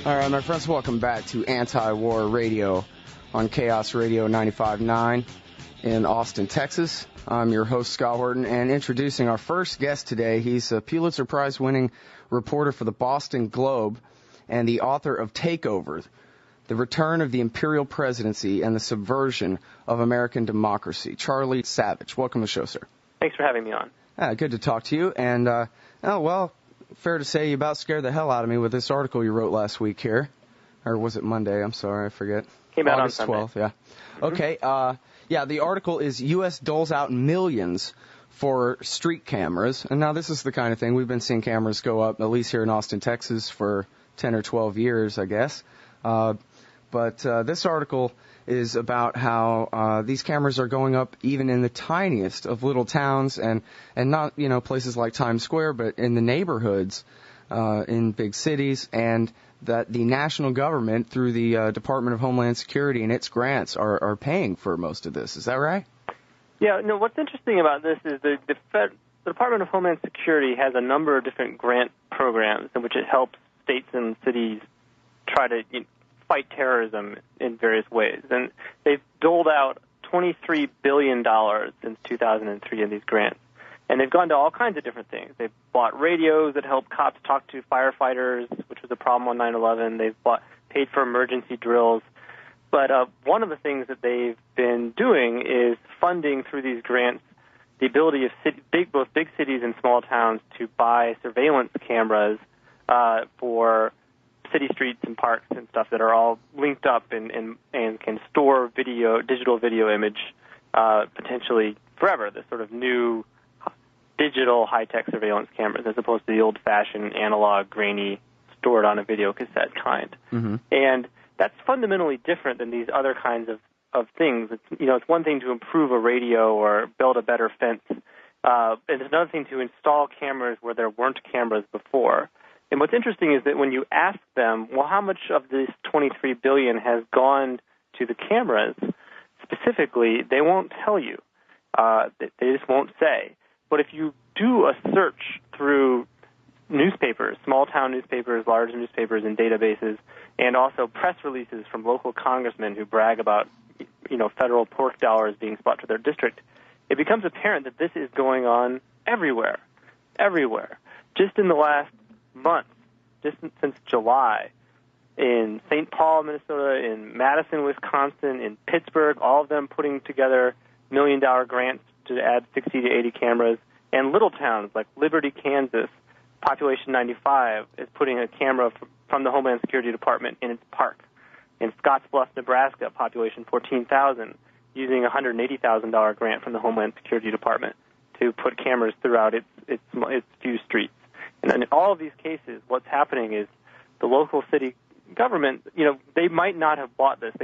All right, my friends, welcome back to Anti-War Radio on Chaos Radio 95.9 in Austin, Texas. I'm your host, Scott Horton, and introducing our first guest today. He's a Pulitzer Prize winning reporter for the Boston Globe and the author of Takeover, The Return of the Imperial Presidency and the Subversion of American Democracy. Charlie Savage, welcome to the show, sir. Thanks for having me on. Good to talk to you, and, fair to say you about scared the hell out of me with this article you wrote last week here. Or was it Monday? I'm sorry, I forget. Came out August on Sunday. 12th, yeah. Okay, the article is U.S. doles out millions for street cameras. And now this is the kind of thing, we've been seeing cameras go up, at least here in Austin, Texas, for 10 or 12 years, I guess. But this article is about how these cameras are going up even in the tiniest of little towns and not, places like Times Square, but in the neighborhoods in big cities, and that the national government, through the Department of Homeland Security and its grants, are paying for most of this. Is that right? Yeah, no, what's interesting about this is the Department of Homeland Security has a number of different grant programs in which it helps states and cities try to fight terrorism in various ways. And they've doled out $23 billion since 2003 in these grants. And they've gone to all kinds of different things. They've bought radios that help cops talk to firefighters, which was a problem on 9/11. They've paid for emergency drills. But one of the things that they've been doing is funding through these grants the ability of both big cities and small towns to buy surveillance cameras for city streets and parks and stuff that are all linked up and can store digital video image potentially forever. This sort of new digital high-tech surveillance cameras as opposed to the old-fashioned analog, grainy, stored on a video cassette kind. Mm-hmm. And that's fundamentally different than these other kinds of things. It's one thing to improve a radio or build a better fence. And it's another thing to install cameras where there weren't cameras before. And what's interesting is that when you ask them, well, how much of this $23 billion has gone to the cameras specifically, they won't tell you. They just won't say. But if you do a search through newspapers, small-town newspapers, large newspapers, and databases, and also press releases from local congressmen who brag about, federal pork dollars being brought to their district, it becomes apparent that this is going on everywhere. Just in the last month, just since July, in St. Paul, Minnesota, in Madison, Wisconsin, in Pittsburgh, all of them putting together $1 million grants to add 60 to 80 cameras, and little towns like Liberty, Kansas, population 95, is putting a camera from the Homeland Security Department in its park. In Scottsbluff, Nebraska, population 14,000, using a $180,000 grant from the Homeland Security Department to put cameras throughout its few streets. And in all of these cases, what's happening is the local city government, they might not have bought this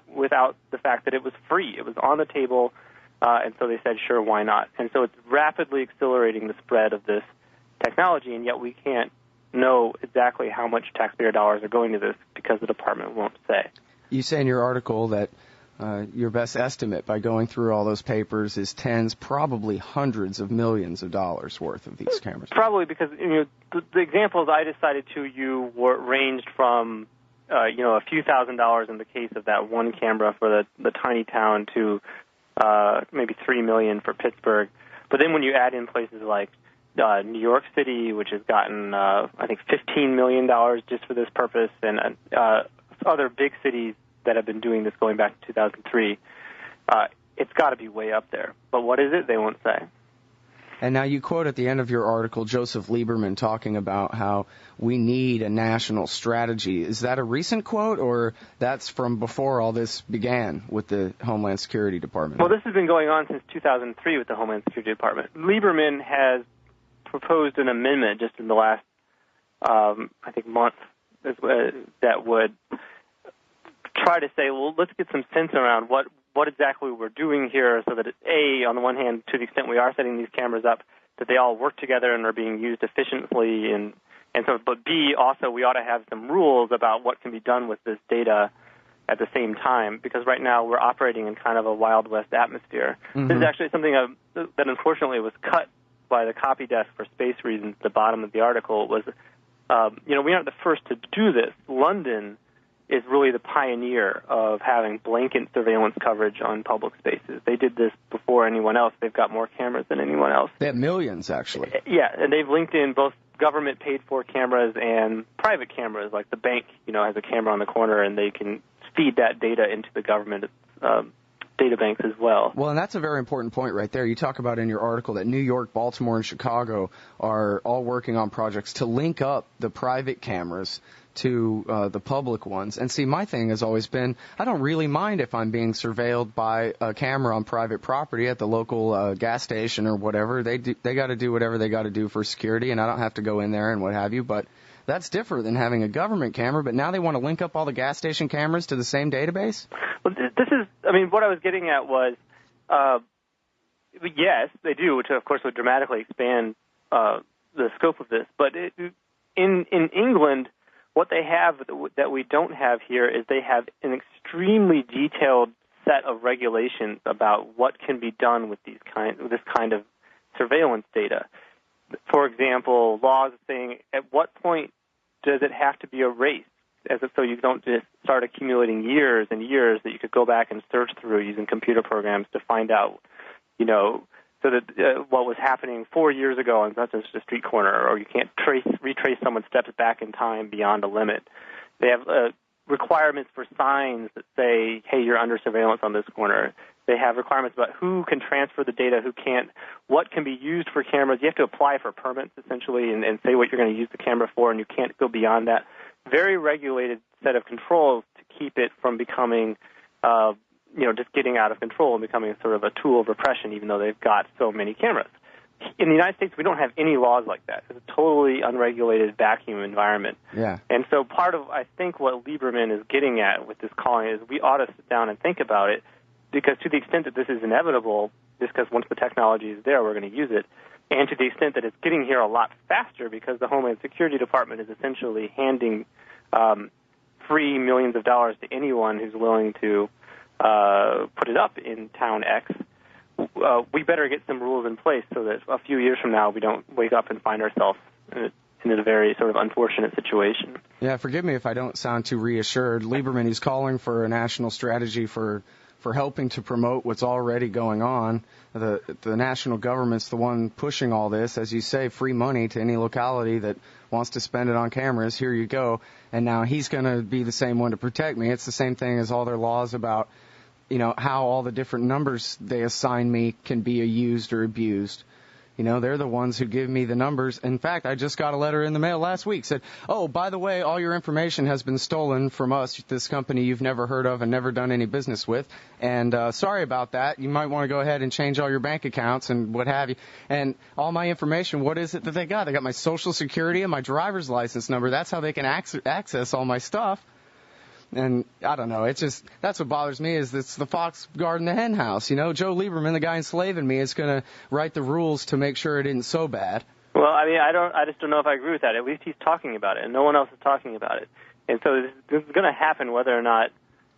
without the fact that it was free. It was on the table, and so they said, sure, why not? And so it's rapidly accelerating the spread of this technology, and yet we can't know exactly how much taxpayer dollars are going to this because the department won't say. You say in your article that your best estimate by going through all those papers is tens, probably hundreds of millions of dollars worth of these cameras. Probably because the examples I decided to use ranged from a few $1,000s in the case of that one camera for the tiny town to maybe $3 million for Pittsburgh. But then when you add in places like New York City, which has gotten I think $15 million just for this purpose, and other big cities that have been doing this going back to 2003, it's got to be way up there. But what is it? They won't say. And now you quote at the end of your article Joseph Lieberman talking about how we need a national strategy. Is that a recent quote, or that's from before all this began with the Homeland Security Department? Well, this has been going on since 2003 with the Homeland Security Department. Lieberman has proposed an amendment just in the last, month that would try to say, well, let's get some sense around what exactly we're doing here so that, A, on the one hand, to the extent we are setting these cameras up, that they all work together and are being used efficiently, and so, but B, also we ought to have some rules about what can be done with this data at the same time, because right now we're operating in kind of a Wild West atmosphere. Mm-hmm. This is actually something that unfortunately was cut by the copy desk for space reasons at the bottom of the article. Was we aren't the first to do this. London is really the pioneer of having blanket surveillance coverage on public spaces. They did this before anyone else. They've got more cameras than anyone else. They have millions, actually. Yeah, and they've linked in both government paid-for cameras and private cameras, like the bank, has a camera on the corner, and they can feed that data into the government data banks as well. Well, and that's a very important point right there. You talk about in your article that New York, Baltimore, and Chicago are all working on projects to link up the private cameras to the public ones. And see, my thing has always been, I don't really mind if I'm being surveilled by a camera on private property at the local gas station or whatever. They got to do whatever they got to do for security, and I don't have to go in there and what have you. But that's different than having a government camera. But now they want to link up all the gas station cameras to the same database? Well, what I was getting at was, yes, they do, which of course would dramatically expand the scope of this. But in England, what they have that we don't have here is they have an extremely detailed set of regulations about what can be done with this kind of surveillance data. For example, laws saying at what point does it have to be erased, so you don't just start accumulating years and years that you could go back and search through using computer programs to find out, so that what was happening 4 years ago on such a street corner, or you can't retrace someone's steps back in time beyond a limit. They have requirements for signs that say, hey, you're under surveillance on this corner. They have requirements about who can transfer the data, who can't, what can be used for cameras. You have to apply for permits, essentially, and say what you're going to use the camera for, and you can't go beyond that. Very regulated set of controls to keep it from becoming just getting out of control and becoming sort of a tool of repression, even though they've got so many cameras. In the United States, we don't have any laws like that. It's a totally unregulated vacuum environment. Yeah. And so part of, I think, what Lieberman is getting at with this calling is we ought to sit down and think about it, because to the extent that this is inevitable, just because once the technology is there, we're going to use it, and to the extent that it's getting here a lot faster because the Homeland Security Department is essentially handing free millions of dollars to anyone who's willing to put it up in Town X, we better get some rules in place so that a few years from now we don't wake up and find ourselves in a very sort of unfortunate situation. Yeah, forgive me if I don't sound too reassured. Lieberman, he's calling for a national strategy for helping to promote what's already going on. The national government's the one pushing all this. As you say, free money to any locality that wants to spend it on cameras. Here you go. And now he's going to be the same one to protect me. It's the same thing as all their laws about, how all the different numbers they assign me can be used or abused. They're the ones who give me the numbers. In fact, I just got a letter in the mail last week. Said, oh, by the way, all your information has been stolen from us, this company you've never heard of and never done any business with. And sorry about that. You might want to go ahead and change all your bank accounts and what have you. And all my information, what is it that they got? They got my Social Security and my driver's license number. That's how they can access all my stuff. And I don't know, that's what bothers me, is it's the fox guarding the hen house. Joe Lieberman, the guy enslaving me, is going to write the rules to make sure it isn't so bad. Well, I just don't know if I agree with that. At least he's talking about it, and no one else is talking about it. And so this is going to happen whether or not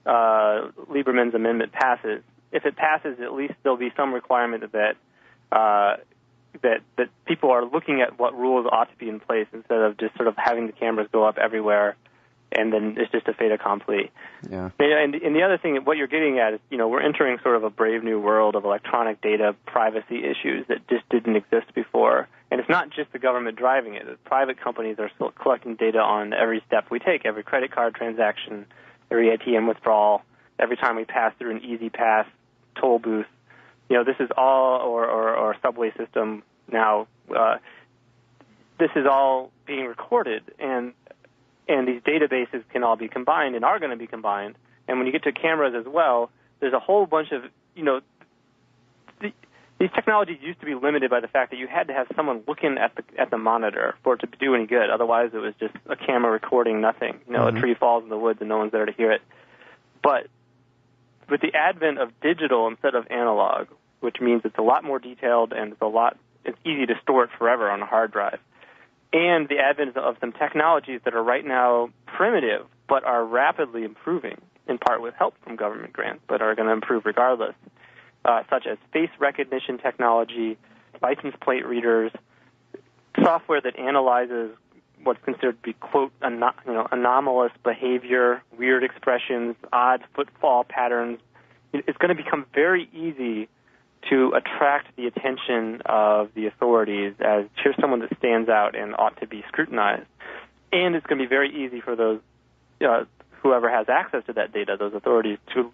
Lieberman's amendment passes. If it passes, at least there'll be some requirement that people are looking at what rules ought to be in place instead of just sort of having the cameras go up everywhere, and then it's just a fait accompli. Yeah. And the other thing, what you're getting at is, we're entering sort of a brave new world of electronic data privacy issues that just didn't exist before. And it's not just the government driving it. The private companies are still collecting data on every step we take, every credit card transaction, every ATM withdrawal, every time we pass through an Easy Pass toll booth. This is all, or subway system now, this is all being recorded, and these databases can all be combined and are going to be combined. And when you get to cameras as well, there's a whole bunch of, these technologies used to be limited by the fact that you had to have someone looking at the monitor for it to do any good. Otherwise, it was just a camera recording nothing. A tree falls in the woods and no one's there to hear it. But with the advent of digital instead of analog, which means it's a lot more detailed and it's easy to store it forever on a hard drive, and the advent of some technologies that are right now primitive but are rapidly improving, in part with help from government grants, but are going to improve regardless, such as face recognition technology, license plate readers, software that analyzes what's considered to be, quote, anomalous behavior, weird expressions, odd footfall patterns, it's going to become very easy to attract the attention of the authorities as here's someone that stands out and ought to be scrutinized. And it's going to be very easy for those, whoever has access to that data, those authorities, to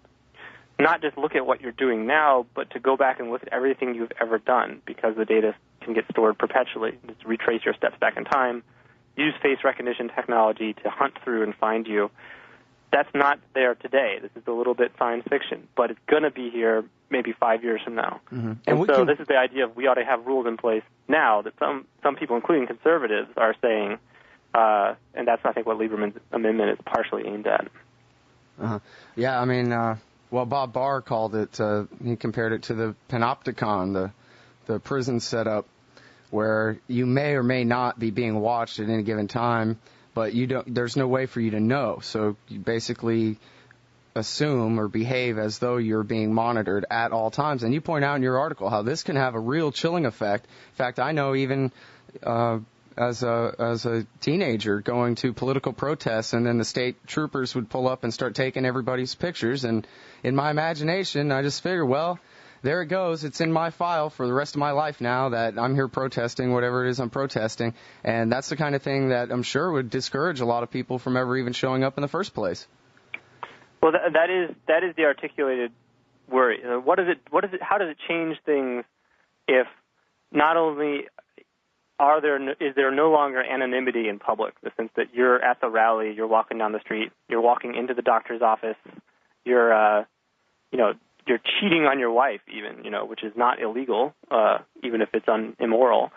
not just look at what you're doing now, but to go back and look at everything you've ever done, because the data can get stored perpetually. Just retrace your steps back in time, use face recognition technology to hunt through and find you. That's not there today. This is a little bit science fiction, but it's going to be here maybe 5 years from now. Mm-hmm. And so this is the idea of we ought to have rules in place now that some people, including conservatives, are saying, and that's, I think, what Lieberman's amendment is partially aimed at. Uh-huh. Yeah, I mean, well, Bob Barr called it, he compared it to the panopticon, the prison setup, where you may or may not be being watched at any given time, but there's no way for you to know. So you basically assume or behave as though you're being monitored at all times. And you point out in your article how this can have a real chilling effect. In fact, I know even as a teenager going to political protests, and then the state troopers would pull up and start taking everybody's pictures. And in my imagination, I just figure, well, there it goes. It's in my file for the rest of my life now that I'm here protesting whatever it is I'm protesting. And that's the kind of thing that I'm sure would discourage a lot of people from ever even showing up in the first place. Well, that is the articulated worry. How does it change things if not only is there no longer anonymity in public, in the sense that you're at the rally, you're walking down the street, you're walking into the doctor's office, you're cheating on your wife even, which is not illegal, even if it's immoral.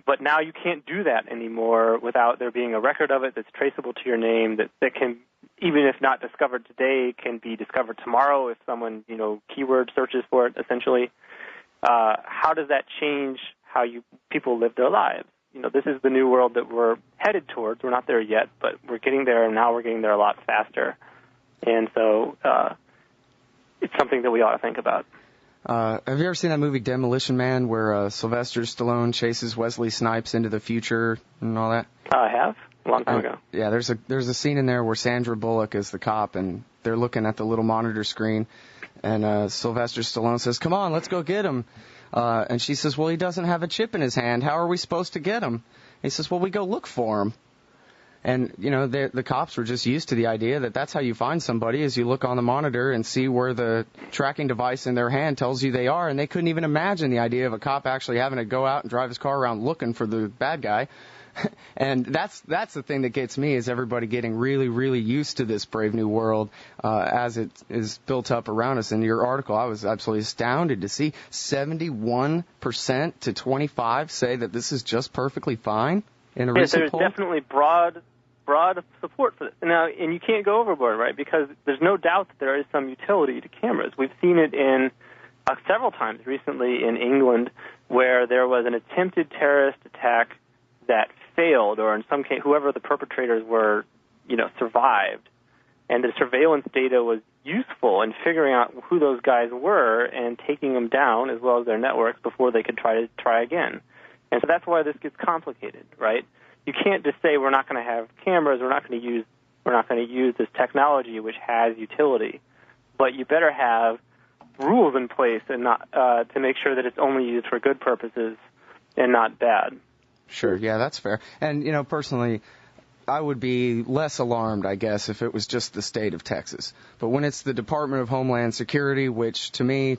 But now you can't do that anymore without there being a record of it that's traceable to your name, that can, even if not discovered today, can be discovered tomorrow if someone, keyword searches for it, essentially. How does that change how people live their lives? This is the new world that we're headed towards. We're not there yet, but we're getting there, and now we're getting there a lot faster. And so it's something that we ought to think about. Have you ever seen that movie Demolition Man, where Sylvester Stallone chases Wesley Snipes into the future and all that? I have, a long time ago. Yeah, there's a scene in there where Sandra Bullock is the cop, and they're looking at the little monitor screen, and Sylvester Stallone says, "Come on, let's go get him." And she says, "Well, he doesn't have a chip in his hand. How are we supposed to get him?" He says, "Well, we go look for him." And, the cops were just used to the idea that that's how you find somebody, is you look on the monitor and see where the tracking device in their hand tells you they are. And they couldn't even imagine the idea of a cop actually having to go out and drive his car around looking for the bad guy. And that's the thing that gets me, is everybody getting really, really used to this brave new world as it is built up around us. In your article, I was absolutely astounded to see 71% to 25% say that this is just perfectly fine in a recent poll. There's definitely broad support for this. Now, and you can't go overboard, right? Because there's no doubt that there is some utility to cameras. We've seen it in several times recently in England, where there was an attempted terrorist attack that failed, or in some case, whoever the perpetrators were, survived, and the surveillance data was useful in figuring out who those guys were and taking them down, as well as their networks, before they could try again. And so that's why this gets complicated, right? You can't just say we're not going to have cameras, we're not going to use this technology which has utility, but you better have rules in place and not to make sure that it's only used for good purposes and not bad. Sure, yeah, that's fair. And personally, I would be less alarmed, I guess, if it was just the state of Texas. But when it's the Department of Homeland Security, which to me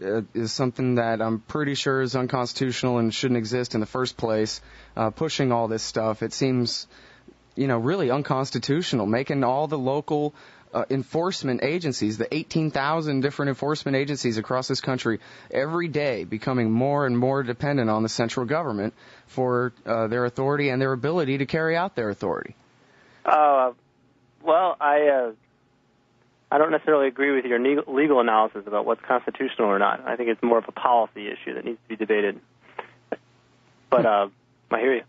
is something that I'm pretty sure is unconstitutional and shouldn't exist in the first place, pushing all this stuff, it seems, really unconstitutional, making all the local enforcement agencies, the 18,000 different enforcement agencies across this country, every day becoming more and more dependent on the central government for their authority and their ability to carry out their authority. Well, I don't necessarily agree with your legal analysis about what's constitutional or not. I think it's more of a policy issue that needs to be debated. But I hear you.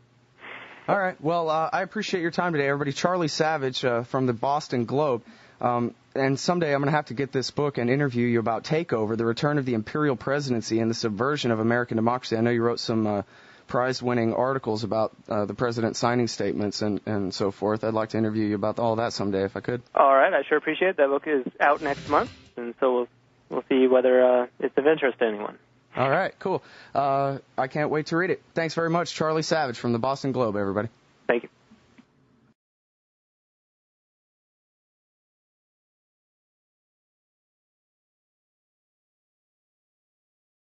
All right. Well, I appreciate your time today, everybody. Charlie Savage from the Boston Globe. And someday I'm going to have to get this book and interview you about Takeover, the return of the imperial presidency and the subversion of American democracy. I know you wrote some Prize-winning articles about the president signing statements and so forth. I'd like to interview you about all that someday if I could. All right, I sure appreciate it. That book is out next month, and so we'll see whether it's of interest to anyone. All right, cool. I can't wait to read it. Thanks very much, Charlie Savage from the Boston Globe, everybody. Thank you.